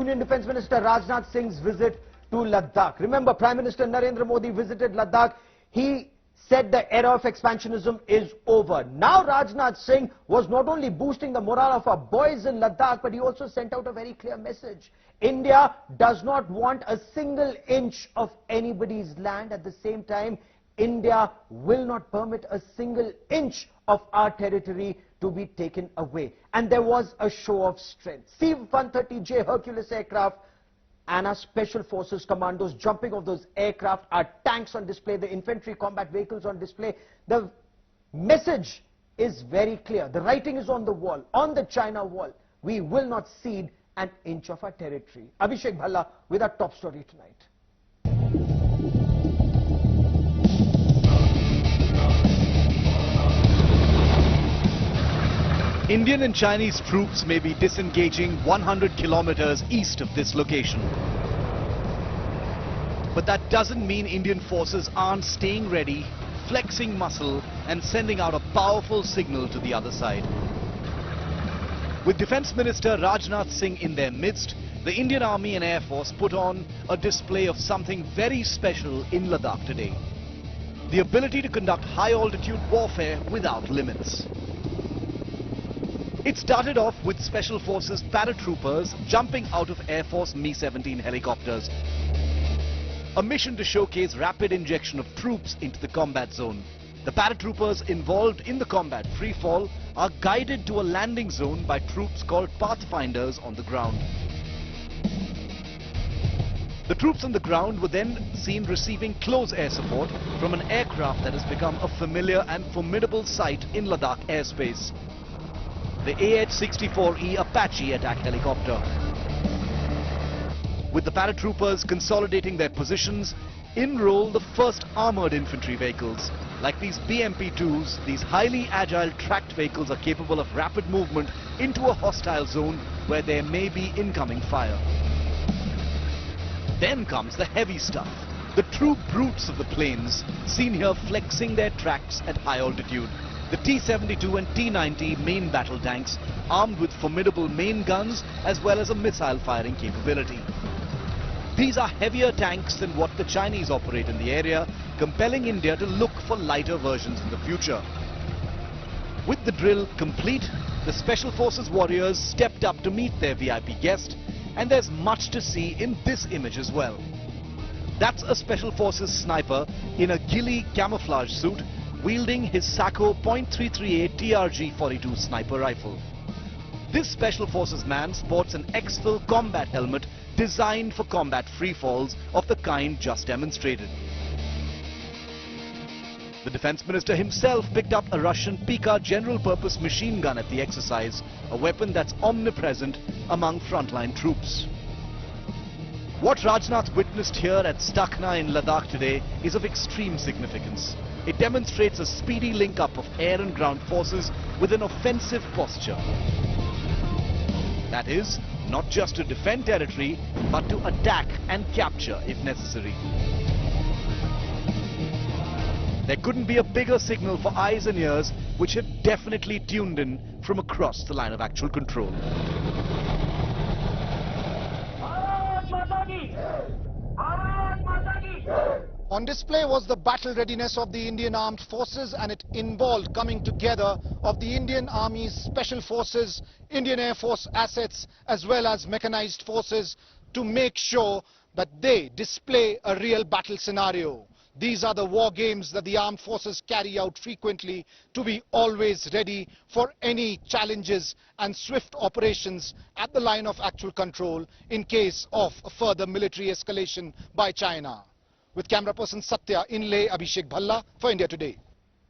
Union Defence Minister Rajnath Singh's visit to Ladakh. Remember, Prime Minister Narendra Modi visited Ladakh. He said the era of expansionism is over. Now Rajnath Singh was not only boosting the morale of our boys in Ladakh, but he also sent out a very clear message. India does not want a single inch of anybody's land. At the same time, India will not permit a single inch of our territory to be taken away. And there was a show of strength. C-130J Hercules aircraft and our special forces commandos jumping off those aircraft, our tanks on display, the infantry combat vehicles on display. The message is very clear. The writing is on the wall, on the China wall. We will not cede an inch of our territory. Abhishek Bhalla with our top story tonight. Indian and Chinese troops may be disengaging 100 kilometers east of this location. But that doesn't mean Indian forces aren't staying ready, flexing muscle and sending out a powerful signal to the other side. With Defence Minister Rajnath Singh in their midst, the Indian Army and Air Force put on a display of something very special in Ladakh today. The ability to conduct high-altitude warfare without limits. It started off with Special Forces paratroopers jumping out of Air Force Mi-17 helicopters. A mission to showcase rapid injection of troops into the combat zone. The paratroopers involved in the combat freefall are guided to a landing zone by troops called pathfinders on the ground. The troops on the ground were then seen receiving close air support from an aircraft that has become a familiar and formidable sight in Ladakh airspace. The AH-64E Apache attack helicopter. With the paratroopers consolidating their positions, in roll the first armoured infantry vehicles. Like these BMP-2s, these highly agile tracked vehicles are capable of rapid movement into a hostile zone where there may be incoming fire. Then comes the heavy stuff, the true brutes of the plains, seen here flexing their tracks at high altitude. The T-72 and T-90 main battle tanks, armed with formidable main guns as well as a missile firing capability. These are heavier tanks than what the Chinese operate in the area, compelling India to look for lighter versions in the future. With the drill complete, the Special Forces warriors stepped up to meet their VIP guest, and there's much to see in this image as well. That's a Special Forces sniper in a ghillie camouflage suit, wielding his Sako .338 TRG-42 sniper rifle. This Special Forces man sports an exfil combat helmet designed for combat freefalls of the kind just demonstrated. The Defence Minister himself picked up a Russian Pika general-purpose machine gun at the exercise, a weapon that's omnipresent among frontline troops. What Rajnath witnessed here at Dekhna in Ladakh today is of extreme significance. It demonstrates a speedy link-up of air and ground forces with an offensive posture. That is, not just to defend territory, but to attack and capture if necessary. There couldn't be a bigger signal for eyes and ears which had definitely tuned in from across the line of actual control. On display was the battle readiness of the Indian Armed Forces, and it involved coming together of the Indian Army's Special Forces, Indian Air Force assets as well as mechanized forces to make sure that they display a real battle scenario. These are the war games that the armed forces carry out frequently to be always ready for any challenges and swift operations at the line of actual control in case of a further military escalation by China. With camera person Satya in Leh, Abhishek Bhalla for India Today.